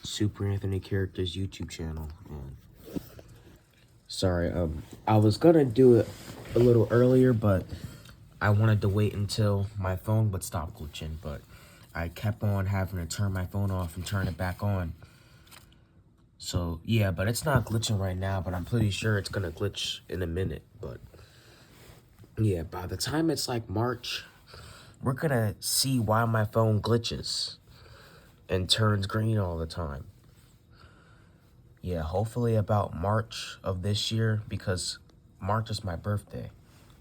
Super Anthony Characters YouTube channel. And sorry, I was gonna do it a little earlier, but I wanted to wait until my phone would stop glitching, but I kept on having to turn my phone off and turn it back on. So yeah, but it's not glitching right now, but I'm pretty sure it's gonna glitch in a minute. But yeah, by the time it's like March, we're gonna see why my phone glitches and turns green all the time. Yeah, hopefully about March of this year, because March is my birthday.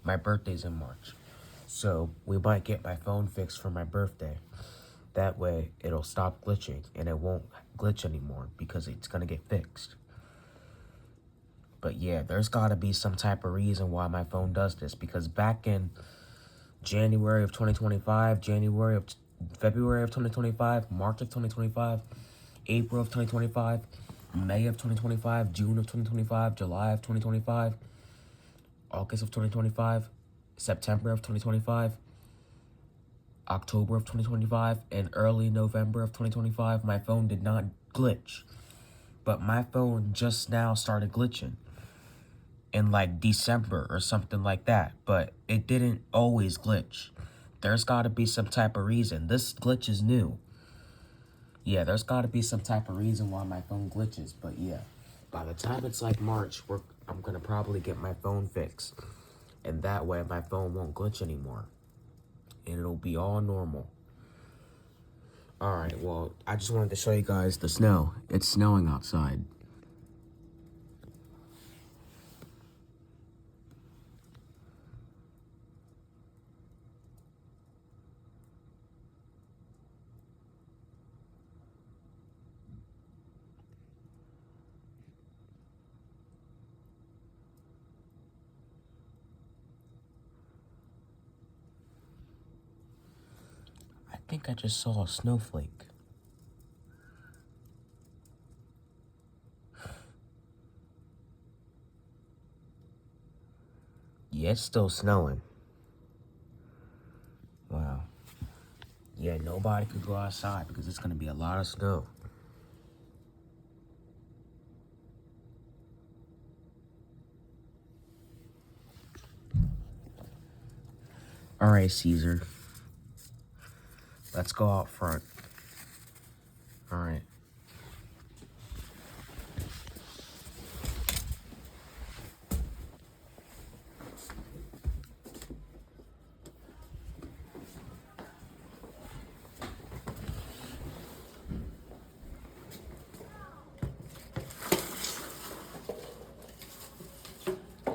My birthday's in March. So we might get my phone fixed for my birthday. That way it'll stop glitching and it won't glitch anymore because it's gonna get fixed. But yeah, there's gotta be some type of reason why my phone does this, because back in January of 2025, February of 2025, March of 2025, April of 2025, May of 2025, June of 2025, July of 2025, August of 2025, September of 2025, October of 2025, and early November of 2025, my phone did not glitch. But my phone just now started glitching in like December or something like that. But it didn't always glitch. There's got to be some type of reason. This glitch is new. Yeah, there's got to be some type of reason why my phone glitches. But yeah, by the time it's like March, I'm going to probably get my phone fixed. And that way my phone won't glitch anymore. And it'll be all normal. Alright, well, I just wanted to show you guys the snow. It's snowing outside. I think I just saw a snowflake. Yeah, it's still snowing. Wow. Yeah, nobody could go outside because it's going to be a lot of snow. Alright, Cesar. Let's go out front. Alright.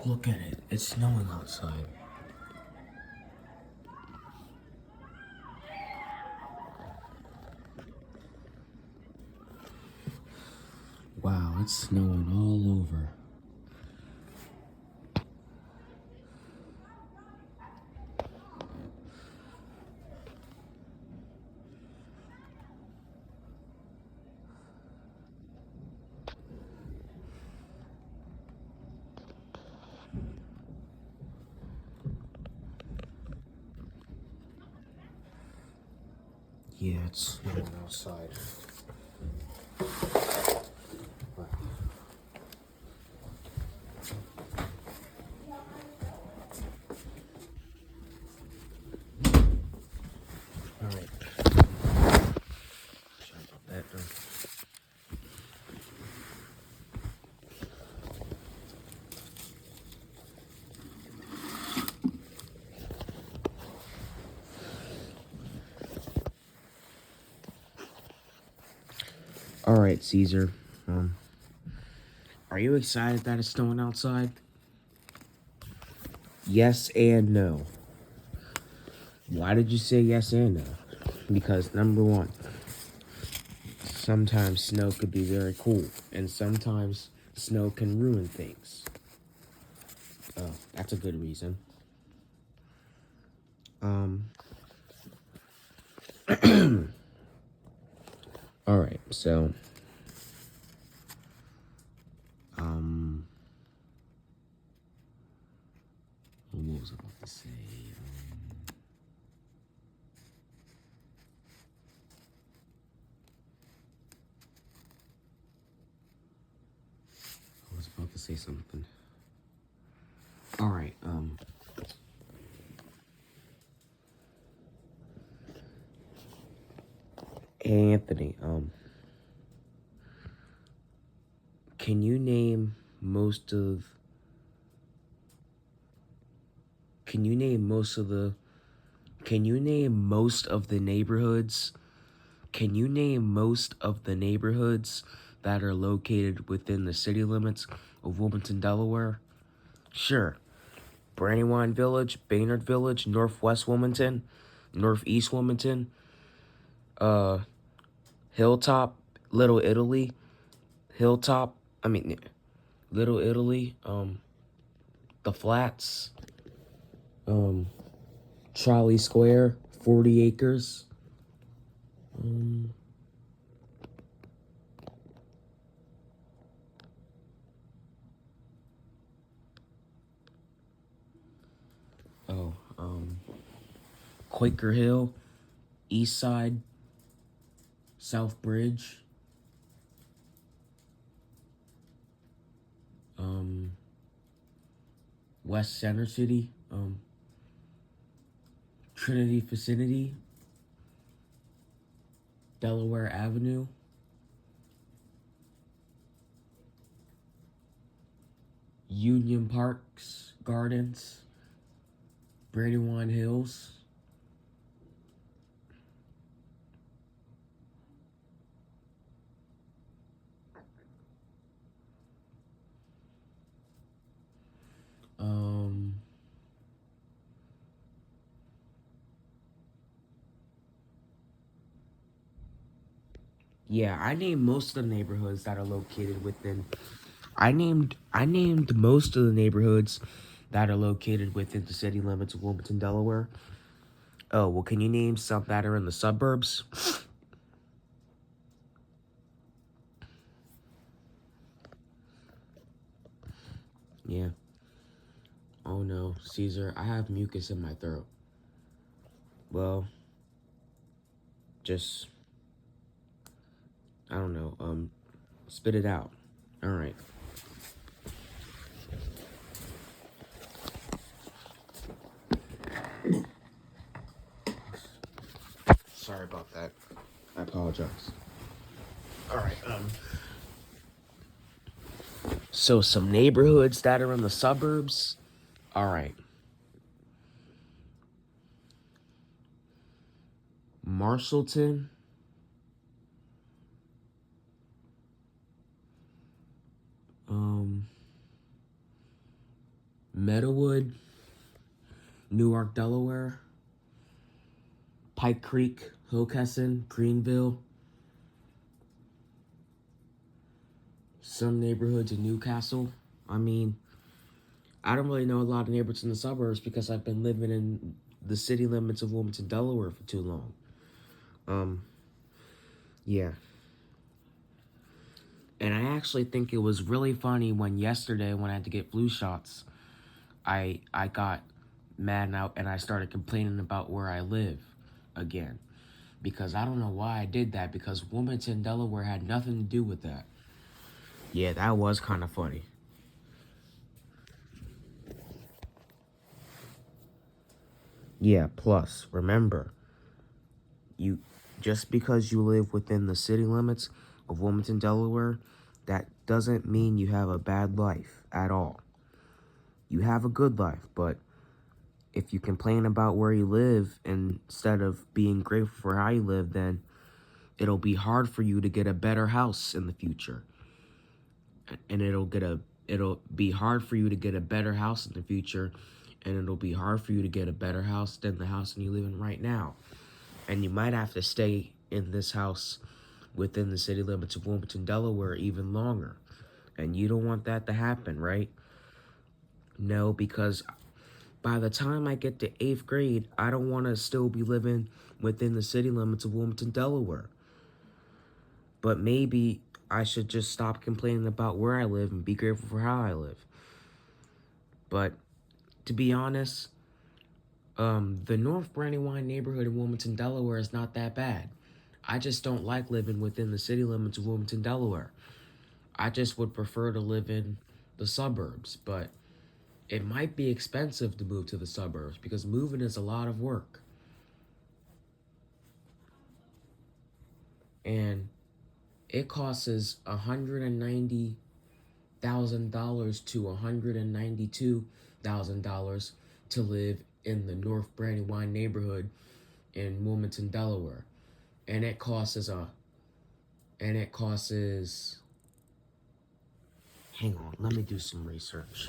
Look at it. It's snowing outside. Wow, it's snowing all over. Yeah, it's snowing outside. Wow. Alright. Sorry about that. Alright, Cesar. Are you excited that it's snowing outside? Yes and no. Why did you say yes and no? Because number one, sometimes snow could be very cool, and sometimes snow can ruin things. Oh, that's a good reason. Alright, so what was I about to say? say something. All right. Hey Anthony. Can you name most of? Can you name most of the? Can you name most of the neighborhoods? Can you name most of the neighborhoods that are located within the city limits of Wilmington, Delaware? Sure. Brandywine Village, Baynard Village, Northwest Wilmington, Northeast Wilmington, uh, Hilltop, Little Italy, Hilltop, I mean, Little Italy, the Flats, um, Trolley Square, 40 acres, um, oh, Quaker Hill, East Side, South Bridge, um, West Center City, Trinity Vicinity, Delaware Avenue, Union Parks, Gardens, Brandywine Hills, um, yeah, I named most of the neighborhoods that are located within. I named most of the neighborhoods that are located within the city limits of Wilmington, Delaware. Oh, well, can you name some that are in the suburbs? Yeah. Oh no, Cesar, I have mucus in my throat. Well, just I don't know. Spit it out. All right. Sorry about that. I apologize. All right. So some neighborhoods that are in the suburbs. All right. Marshallton, um, Meadowood, Newark, Delaware, Pike Creek, Hillcassin, Greenville, some neighborhoods in Newcastle. I mean, I don't really know a lot of neighborhoods in the suburbs because I've been living in the city limits of Wilmington, Delaware for too long. Yeah. And I actually think it was really funny when yesterday when I had to get flu shots, I got mad and I started complaining about where I live again. Because I don't know why I did that because Wilmington, Delaware had nothing to do with that. Yeah, that was kind of funny. Yeah, plus, remember, you just because you live within the city limits of Wilmington, Delaware, that doesn't mean you have a bad life at all. You have a good life, but if you complain about where you live instead of being grateful for how you live, then it'll be hard for you to get a better house in the future. And it'll be hard for you to get a better house in the future, and it'll be hard for you to get a better house than the house you live in right now. And you might have to stay in this house within the city limits of Wilmington, Delaware even longer. And you don't want that to happen, right? No, because by the time I get to 8th grade, I don't want to still be living within the city limits of Wilmington, Delaware. But maybe I should just stop complaining about where I live and be grateful for how I live. But to be honest, the North Brandywine neighborhood in Wilmington, Delaware is not that bad. I just don't like living within the city limits of Wilmington, Delaware. I just would prefer to live in the suburbs, but it might be expensive to move to the suburbs because moving is a lot of work. And it costs $190,000 to $192,000 to live in the North Brandywine neighborhood in Wilmington, Delaware. And it costs hang on, let me do some research.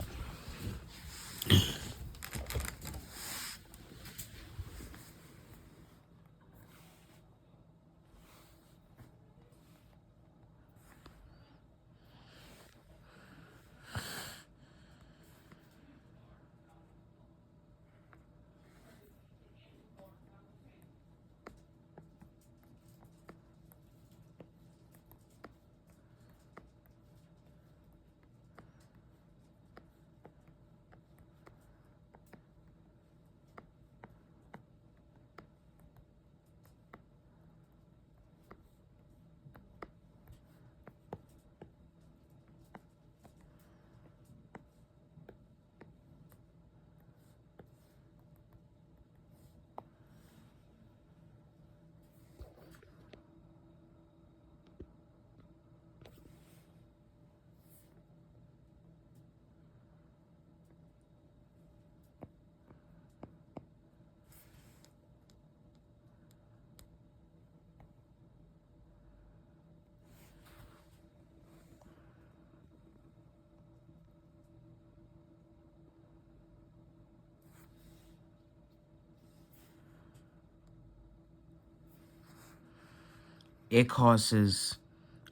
It costs,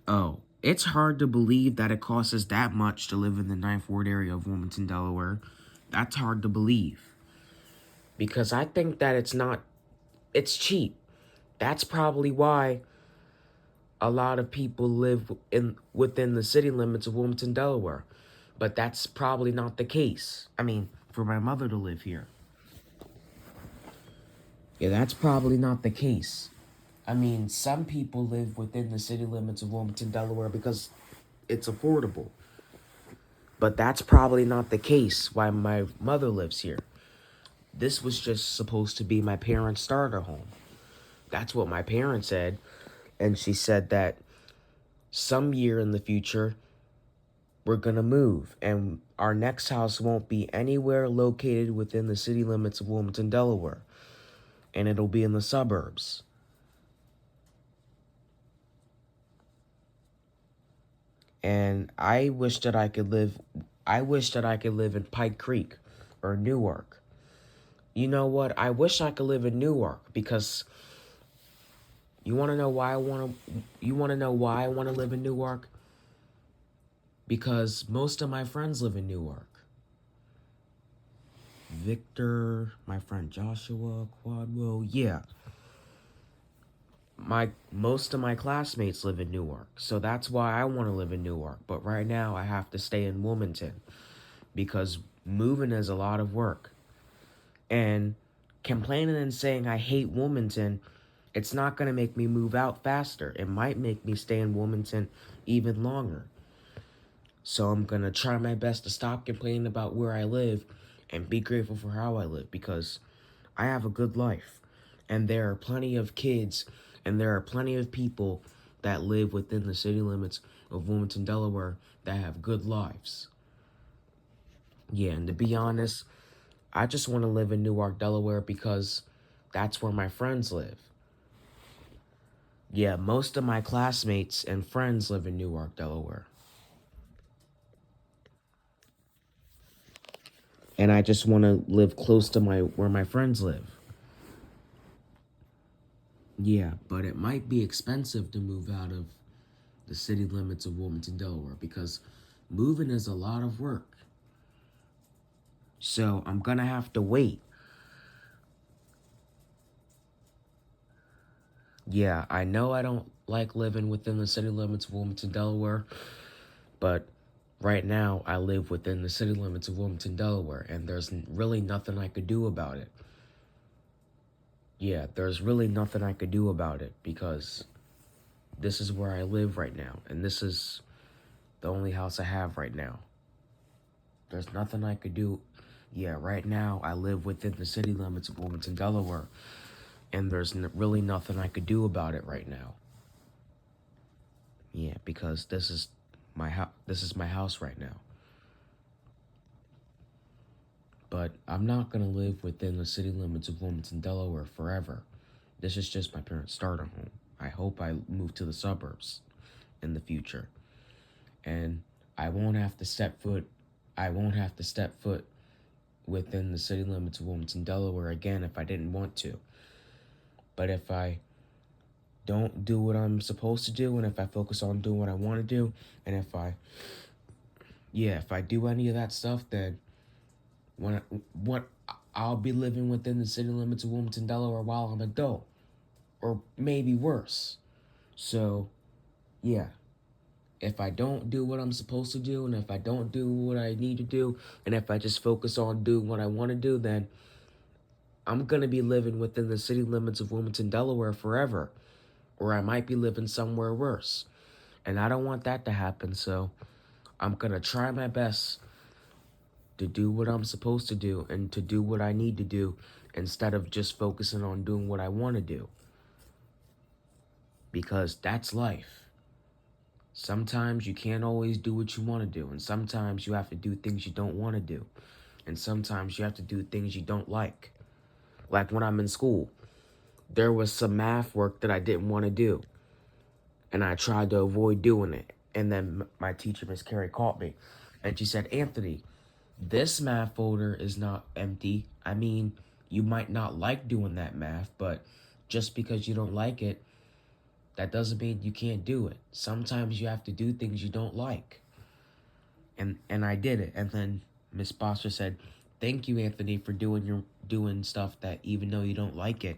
oh, it's hard to believe that it costs that much to live in the Ninth Ward area of Wilmington, Delaware. That's hard to believe. Because I think that it's cheap. That's probably why a lot of people live within the city limits of Wilmington, Delaware. But that's probably not the case. I mean, for my mother to live here. Yeah, that's probably not the case. I mean, some people live within the city limits of Wilmington, Delaware because it's affordable. But that's probably not the case why my mother lives here. This was just supposed to be my parents' starter home. That's what my parents said. And she said that some year in the future, we're going to move. And our next house won't be anywhere located within the city limits of Wilmington, Delaware. And it'll be in the suburbs. And I wish that I could live in Pike Creek or Newark. You know what? I wish I could live in Newark because you want to know why I want to live in Newark? Because most of my friends live in Newark. Victor, my friend Joshua, Quadwell, yeah. Most of my classmates live in Newark, so that's why I want to live in Newark. But right now I have to stay in Wilmington because moving is a lot of work. And complaining and saying I hate Wilmington, it's not going to make me move out faster. It might make me stay in Wilmington even longer. So I'm going to try my best to stop complaining about where I live and be grateful for how I live because I have a good life. And there are plenty of kids and there are plenty of people that live within the city limits of Wilmington, Delaware that have good lives. Yeah, and to be honest, I just want to live in Newark, Delaware because that's where my friends live. Yeah, most of my classmates and friends live in Newark, Delaware. And I just want to live close to where my friends live. Yeah, but it might be expensive to move out of the city limits of Wilmington, Delaware because moving is a lot of work. So I'm going to have to wait. Yeah, I know I don't like living within the city limits of Wilmington, Delaware, but right now I live within the city limits of Wilmington, Delaware, and there's really nothing I could do about it. Yeah, there's really nothing I could do about it because this is where I live right now, and this is the only house I have right now. There's nothing I could do. Yeah, right now I live within the city limits of Wilmington, Delaware, and there's really nothing I could do about it right now. Yeah, because this is my house. This is my house right now. But I'm not gonna live within the city limits of Wilmington, Delaware forever. This is just my parents' starter home. I hope I move to the suburbs in the future, and I won't have to step foot. I won't have to step foot within the city limits of Wilmington, Delaware again if I didn't want to. But if I don't do what I'm supposed to do, and if I focus on doing what I want to do, and if I do any of that stuff, then what I'll be living within the city limits of Wilmington, Delaware while I'm an adult, or maybe worse. So, yeah, if I don't do what I'm supposed to do, and if I don't do what I need to do, and if I just focus on doing what I want to do, then I'm gonna be living within the city limits of Wilmington, Delaware forever, or I might be living somewhere worse. And I don't want that to happen, so I'm gonna try my best to do what I'm supposed to do and to do what I need to do instead of just focusing on doing what I want to do. Because that's life. Sometimes you can't always do what you want to do, and sometimes you have to do things you don't want to do, and sometimes you have to do things you don't like. Like when I'm in school, there was some math work that I didn't want to do, and I tried to avoid doing it. And then my teacher, Miss Carey, caught me, and she said, "Anthony, this math folder is not empty. I mean, you might not like doing that math, but just because you don't like it, that doesn't mean you can't do it. Sometimes you have to do things you don't like." And I did it. And then Miss Foster said, "Thank you, Anthony, for doing stuff that even though you don't like it."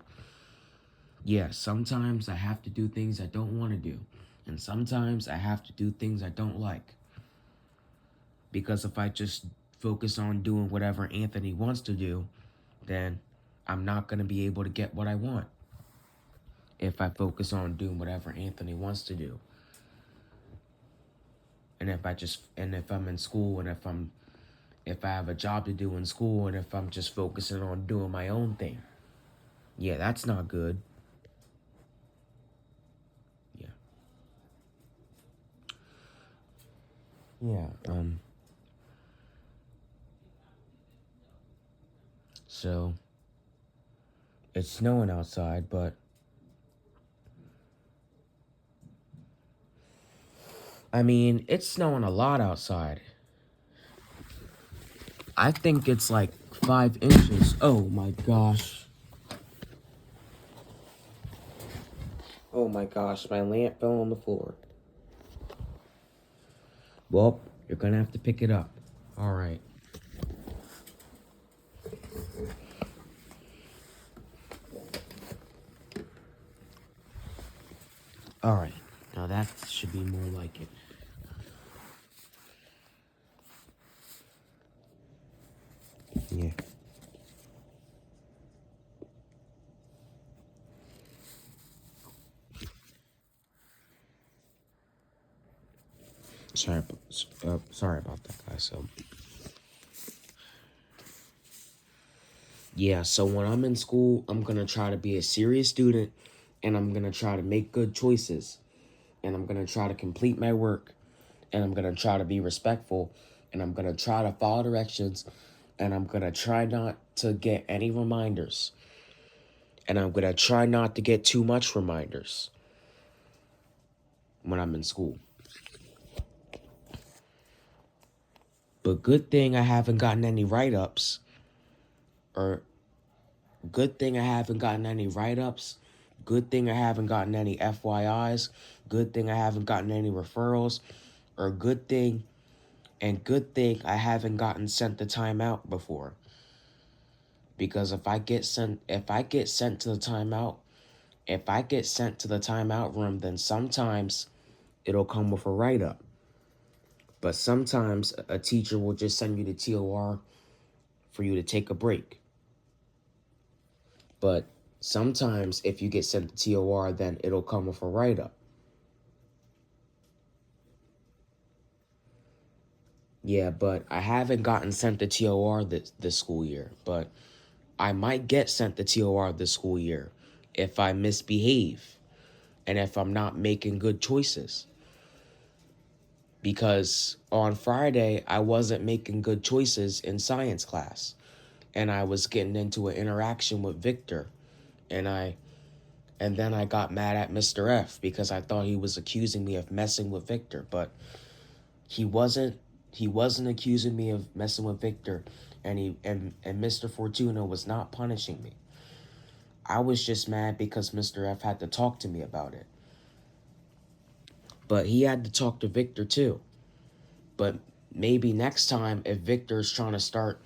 Yeah, sometimes I have to do things I don't want to do. And sometimes I have to do things I don't like. Because if I just focus on doing whatever Anthony wants to do, then I'm not going to be able to get what I want. If I focus on doing whatever Anthony wants to do. And if I'm in school, and if I have a job to do in school, and if I'm just focusing on doing my own thing. Yeah, that's not good. Yeah. Yeah, so it's snowing outside, but I mean, it's snowing a lot outside. I think it's like 5 inches. Oh my gosh. Oh my gosh, my lamp fell on the floor. Well, you're gonna have to pick it up. All right. All right. Now that should be more like it. Yeah. Sorry about that, guys. So when I'm in school, I'm gonna try to be a serious student, and I'm gonna try to make good choices, and I'm gonna try to complete my work, and I'm gonna try to be respectful, and I'm gonna try to follow directions, and I'm gonna try not to get any reminders, and I'm gonna try not to get too much reminders when I'm in school. But good thing I haven't gotten any write-ups, or good thing I haven't gotten any write-ups, good thing I haven't gotten any FYIs, good thing I haven't gotten any referrals, or good thing I haven't gotten sent the timeout before. Because if I get sent to the timeout, if I get sent to the timeout room, then sometimes it'll come with a write-up. But sometimes a teacher will just send you to TOR for you to take a break. But sometimes if you get sent to TOR, then it'll come with a write-up. Yeah, but I haven't gotten sent to TOR this school year. But I might get sent to TOR this school year if I misbehave and if I'm not making good choices. Because on Friday, I wasn't making good choices in science class. And I was getting into an interaction with Victor. And then I got mad at Mr. F because I thought he was accusing me of messing with Victor, but he wasn't. He wasn't accusing me of messing with Victor, and Mr. Fortuna was not punishing me. I was just mad because Mr. F had to talk to me about it. But he had to talk to Victor too. But maybe next time, if Victor's trying to start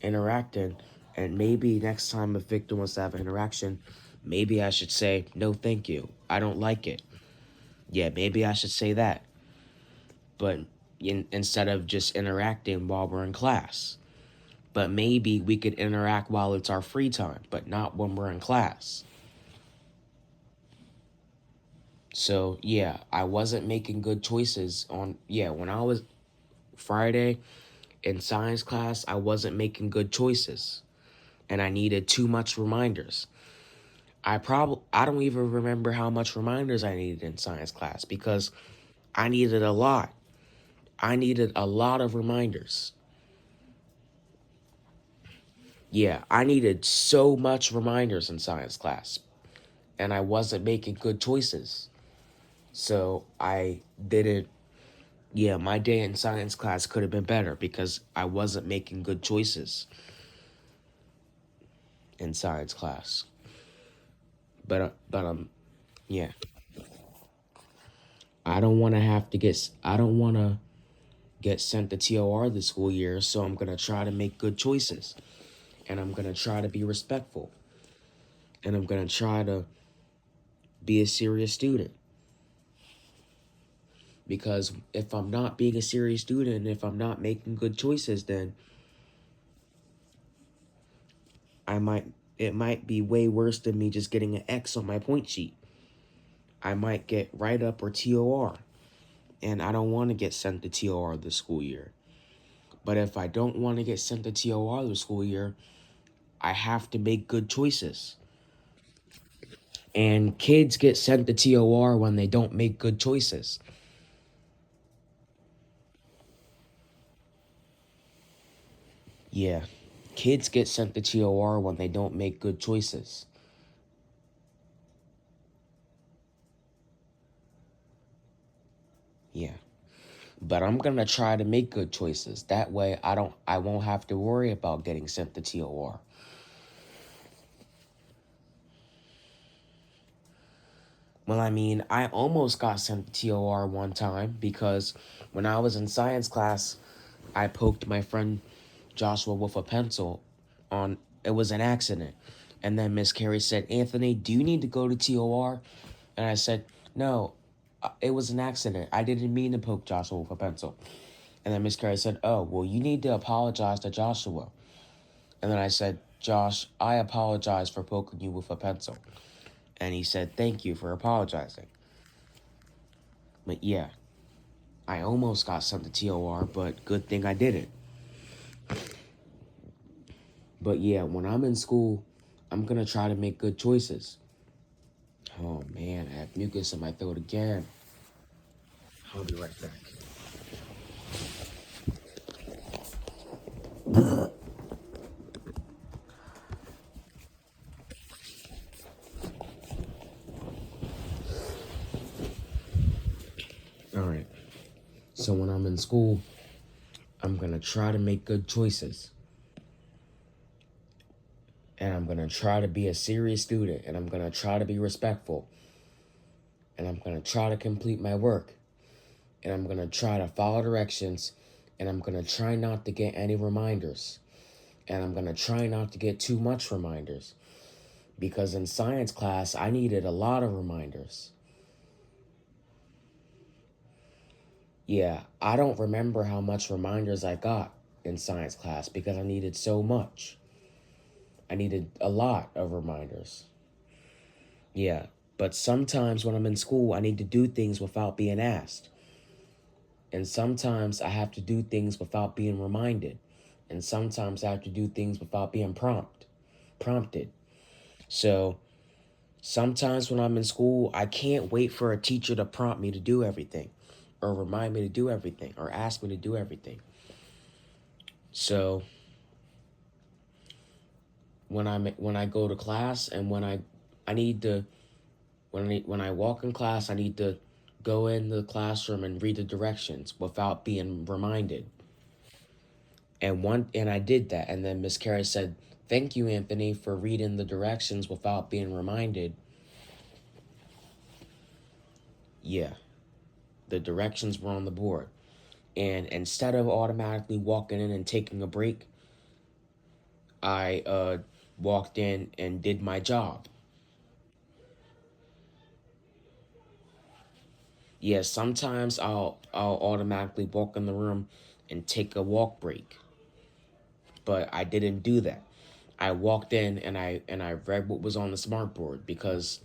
interacting, and maybe next time if Victor wants to have an interaction, maybe I should say, no, thank you. I don't like it. Yeah, maybe I should say that. But instead of just interacting while we're in class. But maybe we could interact while it's our free time, but not when we're in class. So, yeah, I wasn't making good choices when I was Friday in science class, I wasn't making good choices. And I needed too much reminders. I don't even remember how much reminders I needed in science class because I needed a lot. I needed a lot of reminders. Yeah, I needed so much reminders in science class, and I wasn't making good choices. So I didn't, yeah, my day in science class could have been better because I wasn't making good choices in science class. Yeah, I don't want to get sent to TOR this school year, so I'm going to try to make good choices. And I'm going to try to be respectful. And I'm going to try to be a serious student. Because if I'm not being a serious student, and if I'm not making good choices, then I might it might be way worse than me just getting an X on my point sheet. I might get write up or TOR. And I don't want to get sent to TOR this school year. But if I don't want to get sent to TOR this school year, I have to make good choices. And kids get sent to TOR when they don't make good choices. Yeah. Kids get sent to TOR when they don't make good choices. Yeah. But I'm going to try to make good choices. That way I won't have to worry about getting sent to TOR. Well, I mean, I almost got sent to TOR one time because when I was in science class, I poked my friend Joshua with a pencil on it was an accident. And then Miss Carey said, "Anthony, do you need to go to TOR?" And I said, "No, it was an accident. I didn't mean to poke Joshua with a pencil." And then Miss Carey said, "Oh, well, you need to apologize to Joshua." And then I said, "Josh, I apologize for poking you with a pencil." And he said, "Thank you for apologizing." But yeah, I almost got sent to TOR, but good thing I didn't. But yeah, when I'm in school, I'm going to try to make good choices. Oh man, I have mucus in my throat again. I'll be right back. All right. So when I'm in school, I'm going to try to make good choices. And I'm going to try to be a serious student. And I'm going to try to be respectful. And I'm going to try to complete my work. And I'm going to try to follow directions. And I'm going to try not to get any reminders. And I'm going to try not to get too much reminders. Because in science class, I needed a lot of reminders. Yeah, I don't remember how much reminders I got in science class because I needed so much. I needed a lot of reminders. Yeah, but sometimes when I'm in school, I need to do things without being asked. And sometimes I have to do things without being reminded. And sometimes I have to do things without being prompted. So sometimes when I'm in school, I can't wait for a teacher to prompt me to do everything or remind me to do everything or ask me to do everything. So when I go to class and I need to when I walk in class, I need to go in the classroom and read the directions without being reminded. And I did that, and then Miss Carey said, "Thank you, Anthony, for reading the directions without being reminded." Yeah, the directions were on the board. And instead of automatically walking in and taking a break, I walked in and did my job. Yeah, sometimes I'll automatically walk in the room and take a walk break, but I didn't do that. I walked in and I read what was on the smart board because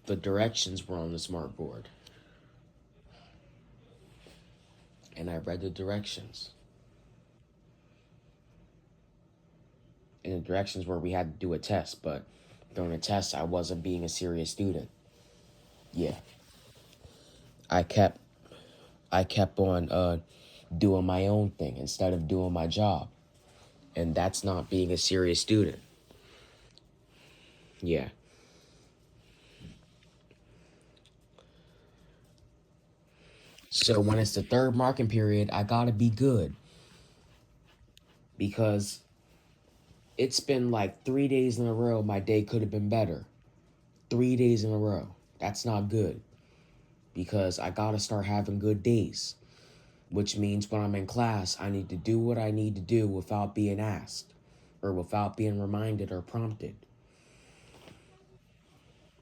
the directions were on the smart board, and I read the directions. And the directions were we had to do a test, but during the test I wasn't being a serious student. Yeah, I kept I kept on doing my own thing instead of doing my job, and that's not being a serious student. Yeah. So when it's the third marking period, I gotta be good because it's been like 3 days in a row. My day could have been better. 3 days in a row. That's not good because I gotta start having good days, which means when I'm in class, I need to do what I need to do without being asked or without being reminded or prompted.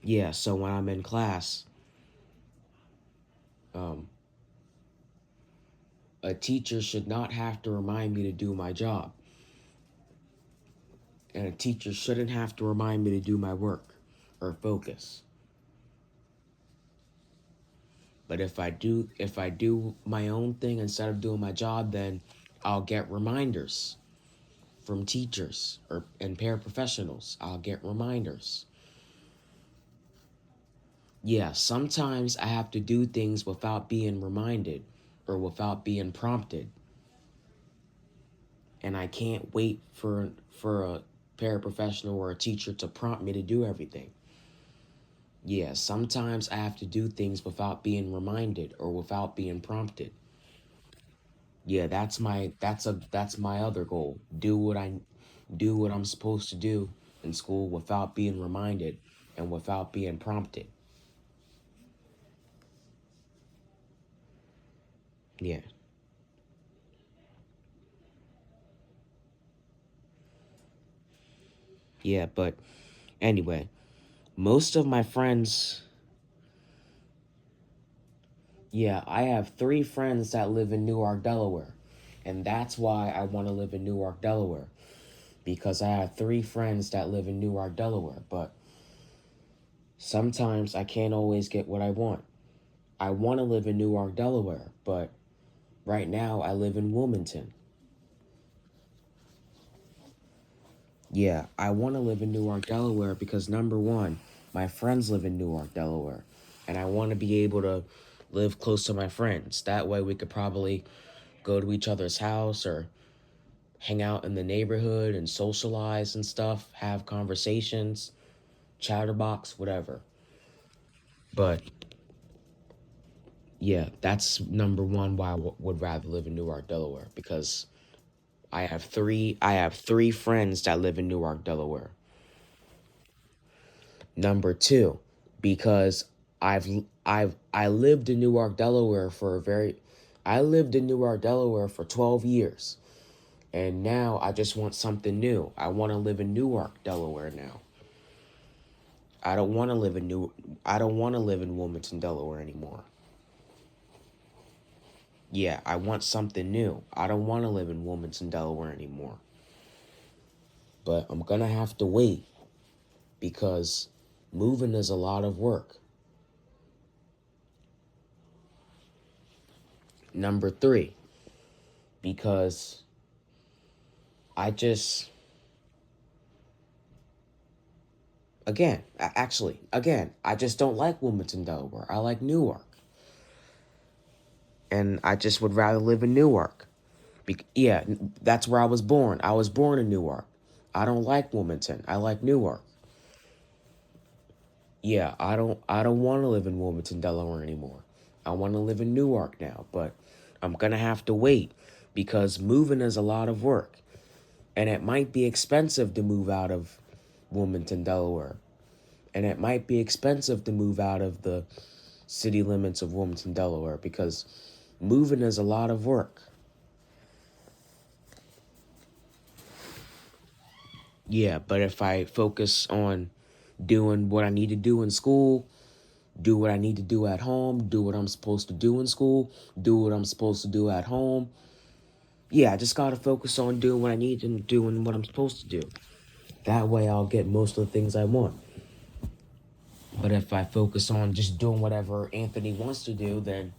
Yeah, so when I'm in class, um, a teacher should not have to remind me to do my job. And a teacher shouldn't have to remind me to do my work or focus. But if I do my own thing instead of doing my job, then I'll get reminders from teachers or and paraprofessionals. I'll get reminders. Yeah, sometimes I have to do things without being reminded or without being prompted. And I can't wait for a paraprofessional or a teacher to prompt me to do everything. Yeah, sometimes I have to do things without being reminded or without being prompted. Yeah, that's my other goal. Do what I'm supposed to do in school without being reminded and without being prompted. Yeah. Yeah, but anyway, most of my friends, yeah, I have 3 friends that live in Newark, Delaware. And that's why I want to live in Newark, Delaware. Because I have 3 friends that live in Newark, Delaware. But sometimes I can't always get what I want. I want to live in Newark, Delaware, but right now I live in Wilmington. Yeah, I want to live in Newark, Delaware because number one, my friends live in Newark, Delaware. And I want to be able to live close to my friends. That way we could probably go to each other's house or hang out in the neighborhood and socialize and stuff, have conversations, chatterbox, whatever. But yeah, that's number one why would rather live in Newark, Delaware because I have three friends that live in Newark, Delaware. Number two, because I lived in Newark, Delaware for a very I lived in Newark, Delaware for 12 years. And now I just want something new. I want to live in Newark, Delaware now. I don't want to live in New I don't want to live in Wilmington, Delaware anymore. Yeah, I want something new. I don't want to live in Wilmington, Delaware anymore. But I'm going to have to wait because moving is a lot of work. Number three, because I just, again, I just don't like Wilmington, Delaware. I like Newark. And I just would rather live in Newark. Yeah, that's where I was born. I was born in Newark. I don't like Wilmington. I like Newark. Yeah, I don't want to live in Wilmington, Delaware anymore. I want to live in Newark now, but I'm going to have to wait because moving is a lot of work. And it might be expensive to move out of Wilmington, Delaware. And it might be expensive to move out of the city limits of Wilmington, Delaware because moving is a lot of work. Yeah, but if I focus on doing what I need to do in school, do what I need to do at home, do what I'm supposed to do in school, do what I'm supposed to do at home. Yeah, I just gotta focus on doing what I need and doing what I'm supposed to do. That way I'll get most of the things I want. But if I focus on just doing whatever Anthony wants to do, then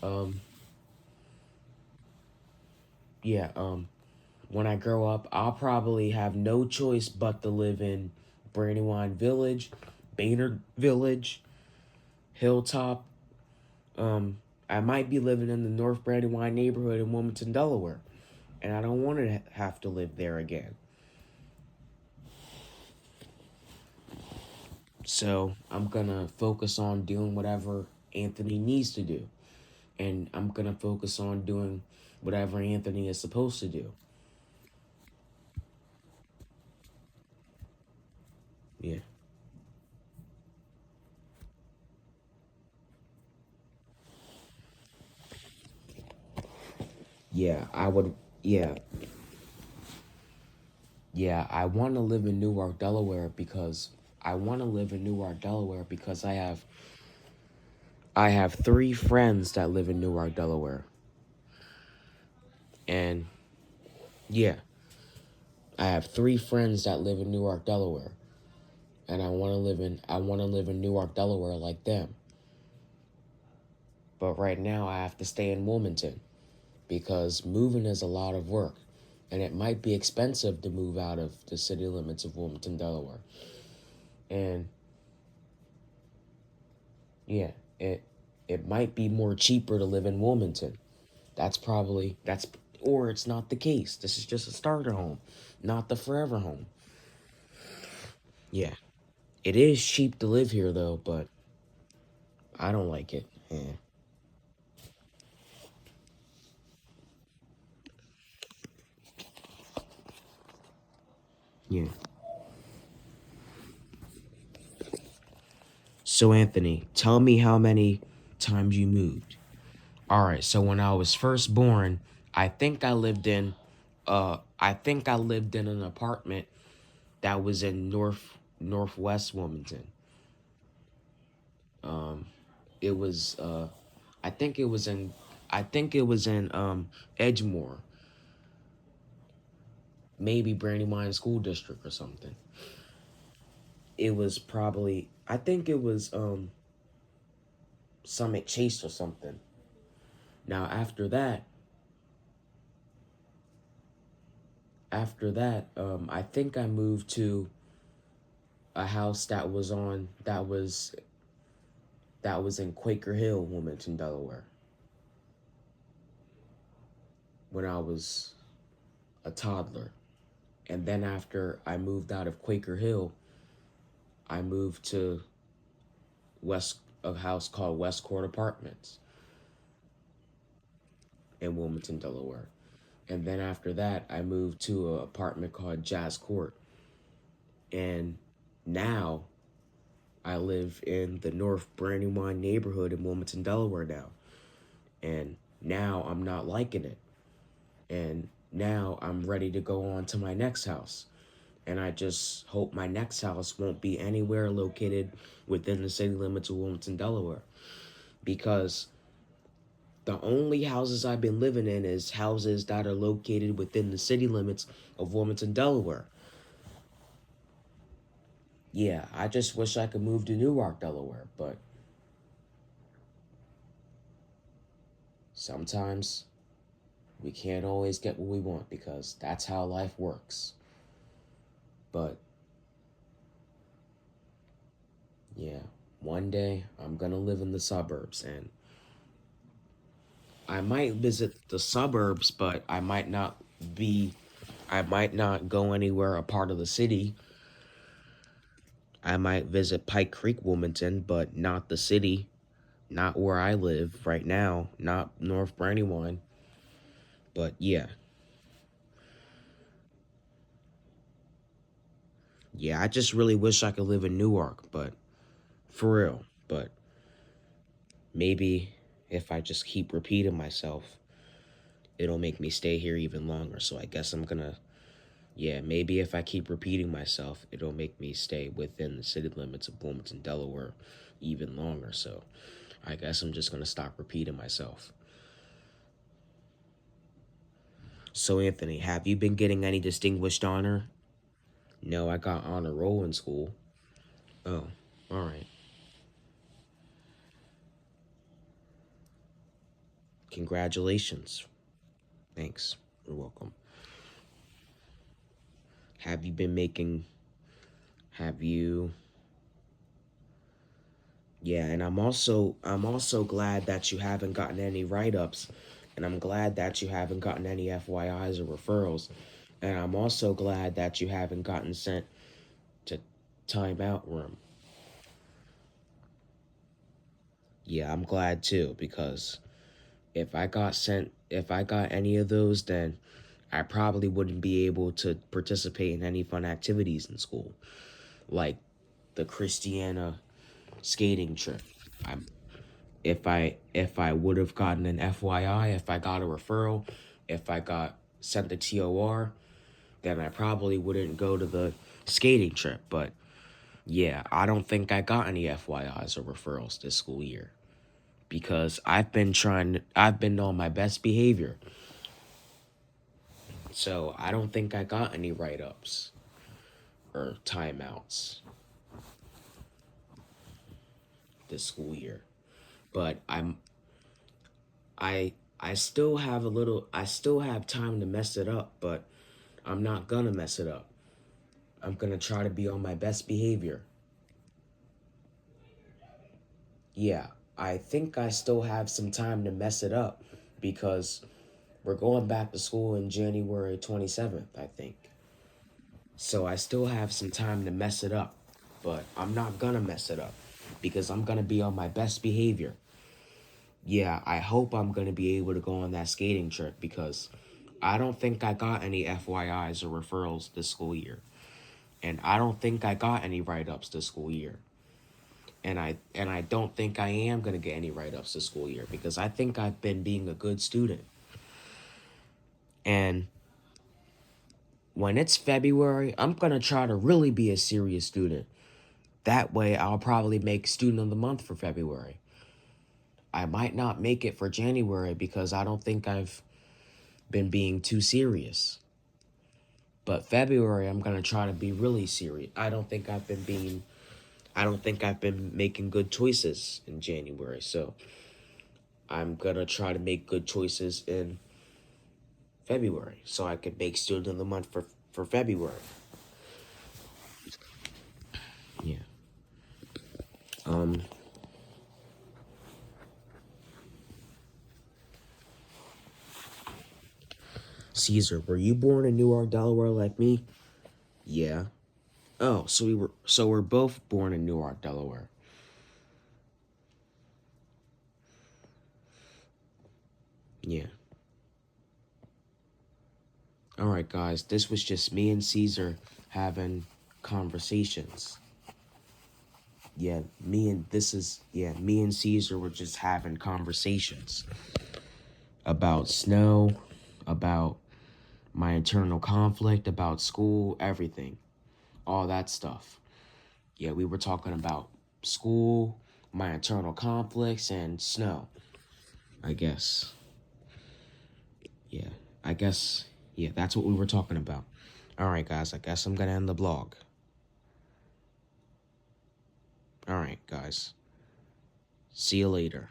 um yeah, when I grow up, I'll probably have no choice but to live in Brandywine Village, Baynard Village, Hilltop. Um, I might be living in the North Brandywine neighborhood in Wilmington, Delaware, and I don't want to have to live there again. So I'm gonna focus on doing whatever Anthony needs to do, and I'm gonna focus on doing whatever Anthony is supposed to do. Yeah, yeah, I would. Yeah, yeah, I want to live in Newark, Delaware because I have three friends that live in Newark, Delaware, and yeah, I have three friends that live in Newark, Delaware, and I want to live in Newark, Delaware like them. But right now I have to stay in Wilmington because moving is a lot of work, and it might be expensive to move out of the city limits of Wilmington, Delaware. And yeah, it might be more cheaper to live in Wilmington. That's or it's not the case. This is just a starter home, not the forever home. Yeah. It is cheap to live here though, but I don't like it. Yeah. Yeah. So Anthony, tell me how many times you moved. All right. So when I was first born, I think I lived in an apartment that was in northwest Wilmington. Um it was I think it was in I think it was in Edgemore, maybe Brandywine School District or something. It was probably I think it was Summit Chase or something. Now after that, I think I moved to a house that was in Quaker Hill, Wilmington, Delaware, when I was a toddler. And then after I moved out of Quaker Hill, I moved to a house called Westcourt Apartments in Wilmington, Delaware. And then after that, I moved to an apartment called Jazz Court. And now I live in the North Brandywine neighborhood in Wilmington, Delaware now. And now I'm not liking it. And now I'm ready to go on to my next house. And I just hope my next house won't be anywhere located within the city limits of Wilmington, Delaware. Because the only houses I've been living in is houses that are located within the city limits of Wilmington, Delaware. Yeah, I just wish I could move to Newark, Delaware, but sometimes we can't always get what we want because that's how life works. But yeah, one day I'm gonna live in the suburbs, and I might visit the suburbs, but I might not go anywhere a part of the city. I might visit Pike Creek, Wilmington, but not the city, not where I live right now, not North Brandywine. But yeah, I just really wish I could live in Newark, but for real. But maybe if I just keep repeating myself, it'll make me stay here even longer. So I guess I'm gonna, yeah, maybe if I keep repeating myself, it'll make me stay within the city limits of Wilmington, Delaware even longer. So I guess I'm just gonna stop repeating myself. So Anthony, have you been getting any distinguished honor? No, I got honor roll in school. Oh, all right. Congratulations. Thanks. You're welcome. Have you been making, have you, yeah, and I'm also glad that you haven't gotten any write-ups, and I'm glad that you haven't gotten any FYIs or referrals, and I'm also glad that you haven't gotten sent to timeout room. Yeah, I'm glad too, because if I got any of those, then I probably wouldn't be able to participate in any fun activities in school, like the Christiana skating trip. I'm if I would have gotten an FYI, if I got a referral, if I got sent the TOR, then I probably wouldn't go to the skating trip. But yeah, I don't think I got any FYIs or referrals this school year because I've been on my best behavior. So I don't think I got any write-ups or timeouts this school year. But I still have I still have time to mess it up, but I'm not gonna mess it up. I'm gonna try to be on my best behavior. Yeah, I think I still have some time to mess it up because we're going back to school in January 27th, I think. So I still have some time to mess it up, but I'm not gonna mess it up because I'm gonna be on my best behavior. Yeah, I hope I'm gonna be able to go on that skating trip because I don't think I got any FYIs or referrals this school year. And I don't think I got any write-ups this school year. And I don't think I am gonna get any write-ups this school year because I think I've been being a good student. And when it's February, I'm gonna try to really be a serious student. That way I'll probably make student of the month for February. I might not make it for January because I don't think I've been being too serious. But February I'm gonna try to be really serious. I don't think I've been making good choices in January, so I'm gonna try to make good choices in February so I can make student of the month for February. Yeah. Um Cesar, were you born in Newark, Delaware like me? Yeah. Oh, so we're both born in Newark, Delaware. Yeah. All right, guys. This was just me and Cesar having conversations. Me and Cesar were just having conversations about snow, about my internal conflict, about school, everything. All that stuff. Yeah, we were talking about school, my internal conflicts, and snow, I guess. Yeah, I guess, yeah, that's what we were talking about. All right, guys, I guess I'm gonna end the blog. All right, guys. See you later.